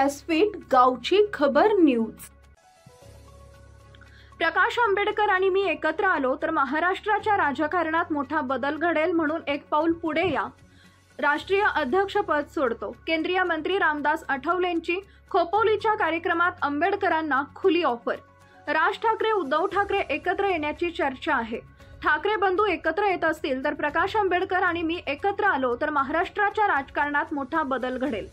व्यासपीठ गावची खबर न्यूज। प्रकाश आंबेडकर आणि मी एकत्र आलो तर महाराष्ट्राच्या राजकारणात मोठा बदल घडेल म्हणून एक पाऊल पुढे या। राष्ट्रीय अध्यक्षपद सोडतो। केंद्रीय मंत्री रामदास आठवलेंची खोपोलीच्या कार्यक्रमात आंबेडकरांना खुली ऑफर। राज ठाकरे उद्धव ठाकरे एकत्र येण्याची चर्चा आहे। ठाकरे बंधू एकत्र येत असतील तर प्रकाश आंबेडकर आणि मी एकत्र आलो तर महाराष्ट्राच्या राजकारणात मोठा बदल घडेल।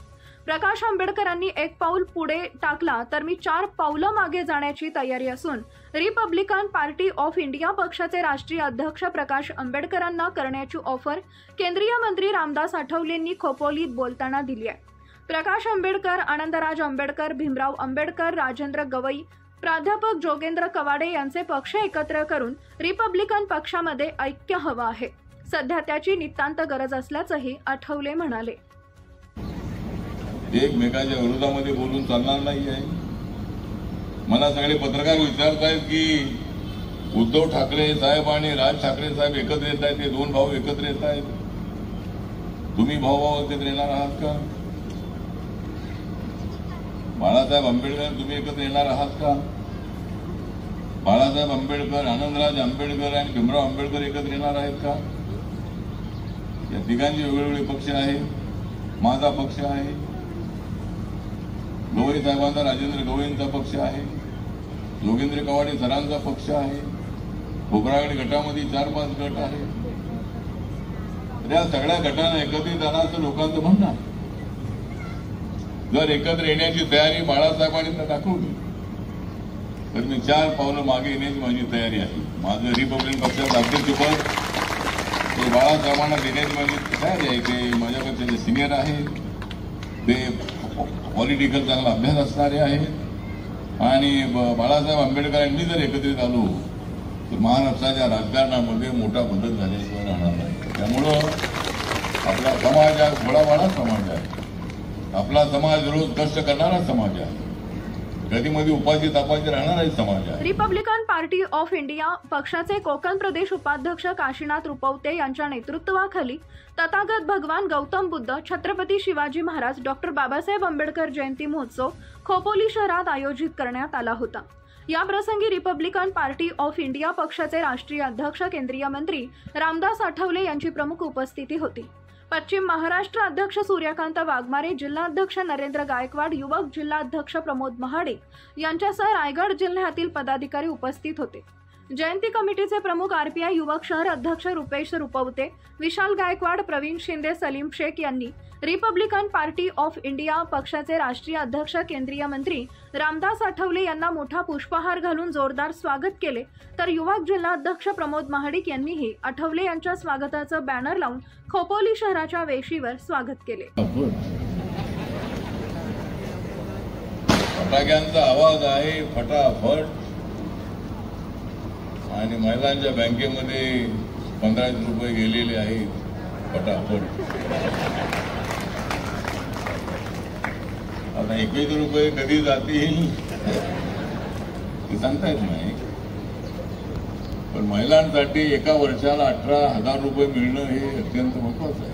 प्रकाश आंबेडकरांनी एक पाऊल पुढे टाकला तर मी 4 पावलं मागे जाण्याची तयारी असून रिपब्लिकन पार्टी ऑफ इंडिया पक्षाचे राष्ट्रीय अध्यक्ष प्रकाश आंबेडकरांना करण्याची ऑफर केंद्रीय मंत्री रामदास आठवलेंनी खोपोलीत बोलताना दिली आहे। प्रकाश आंबेडकर, आनंदराज आंबेडकर, भीमराव आंबेडकर, राजेंद्र गवई, प्राध्यापक जोगेंद्र कवाडे यांचे पक्ष एकत्र करून रिपब्लिकन पक्षामध्ये ऐक्य हवं आहे। सध्या त्याची नितांत गरज असल्याचंही आठवले म्हणाले। एकमेकांच्या विरोधामध्ये बोलून चालणार नाही आहे। मला सगळे पत्रकार विचारतायत की उद्धव ठाकरे साहेब आणि राज ठाकरे साहेब एकत्र येत आहेत, ते 2 भाऊ एकत्र येत आहेत, तुम्ही भाऊ एकत्र येणार आहात का? बाळासाहेब आंबेडकर तुम्ही एकत्र येणार आहात का? बाळासाहेब आंबेडकर, आनंदराज आंबेडकर आणि भीमराव आंबेडकर एकत्र येणार आहेत का? या तिघांचे वेगवेगळे पक्ष आहेत। माझा पक्ष आहे, गवई साहेबांचा राजेंद्र गवईंचा पक्ष आहे, जोगेंद्र कवाडे सरांचा पक्ष आहे, खोब्रागड गटामध्ये 4-5 गट आहे। या सगळ्या गटांना एकत्रित आणा असं लोकांचं म्हणणं आहे। जर एकत्र येण्याची तयारी बाळासाहेबांनी दाखवली तर मी 4 पावलं मागे येण्याची माझी तयारी आहे। माझं रिपब्लिकन पक्षाचं अध्यक्षपद ते बाळासाहेबांना देण्याची माझी तयारी आहे। ते माझ्यापेक्षा सिनियर आहे, ते पॉलिटिकल चांगला अभ्यास असणारे आहेत आणि बाळासाहेब आंबेडकरांनी जर एकत्रित आलो तर महाराष्ट्राच्या राजकारणामध्ये मोठा बदल झाल्याशिवाय राहणार नाही। त्यामुळं आपला समाज हा भोळाभाळा समाज आहे, आपला समाज रोज कष्ट करणारा समाज आहे, कधीमध्ये उपाशी तापाशी राहणारा समाज आहे। रिपब्लिकन पार्टी ऑफ इंडिया पक्षाचे कोकण प्रदेश उपाध्यक्ष काशीनाथ रुपवते यांच्या नेतृत्वाखाली तथागत भगवान गौतम बुद्ध, छत्रपती शिवाजी महाराज, डॉक्टर बाबासाहेब आंबेडकर जयंती महोत्सव खोपोली शहरात आयोजित करण्यात आला होता। या प्रसंगी रिपब्लिकन पार्टी ऑफ इंडिया पक्षाचे राष्ट्रीय अध्यक्ष केंद्रीय मंत्री रामदास आठवले यांची प्रमुख उपस्थिती होती। पश्चिम महाराष्ट्र अध्यक्ष सूर्यकांत वाघमारे, जिल्हाध्यक्ष नरेंद्र गायकवाड, युवक जिल्हाध्यक्ष प्रमोद महाडिक यांच्यासह रायगड जिल्ह्यातील पदाधिकारी उपस्थित होते। जयंती कमिटीचे प्रमुख आरपीआय युवक शहर अध्यक्ष रुपेश रुपवते, विशाल गायकवाड, प्रवीण शिंदे, सलीम शेख यांनी रिपब्लिकन पार्टी ऑफ इंडिया पक्षाचे राष्ट्रीय अध्यक्ष केंद्रीय मंत्री रामदास आठवले यांना मोठा पुष्पहार घालून जोरदार स्वागत केले, तर युवक जिल्हाध्यक्ष प्रमोद महाडिक यांनीही आठवले यांच्या स्वागताचं बॅनर लावून खोपोली शहराच्या वेशीवर स्वागत केले। फटाक्यांचा आवाज आहे, फटाफट, आणि महिलांच्या बँकेमध्ये 1500 रुपये गेलेले आहेत, फटाफट। आता 21 रुपये कधी जातील ते सांगता येत नाही, पण महिलांसाठी एका वर्षाला 18,000 रुपये मिळणं हे अत्यंत महत्वाचं आहे।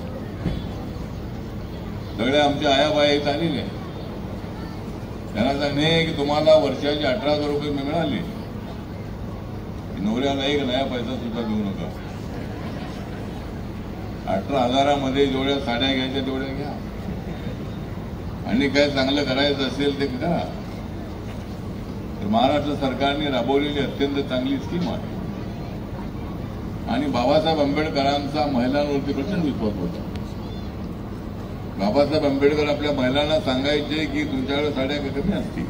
सगळ्या आमच्या आयाबाया झालेल्या आहेत, त्यांना सांगणे की तुम्हाला वर्षाचे 18,000 रुपये मिळाले, नवऱ्याला 1 नया पैसा सुद्धा देऊ नका। 18,000मध्ये जेवढ्या साड्या घ्यायच्या तेवढ्या घ्या, आणि काय चांगलं करायचं असेल ते करा। तर महाराष्ट्र सरकारने राबवलेली अत्यंत चांगली स्कीम आहे, आणि बाबासाहेब आंबेडकरांचा महिलांवरती प्रचंड विश्वास होता। बाबासाहेब आंबेडकर आपल्या महिलांना सांगायचे की तुमच्याकडे साड्या कमी असतील,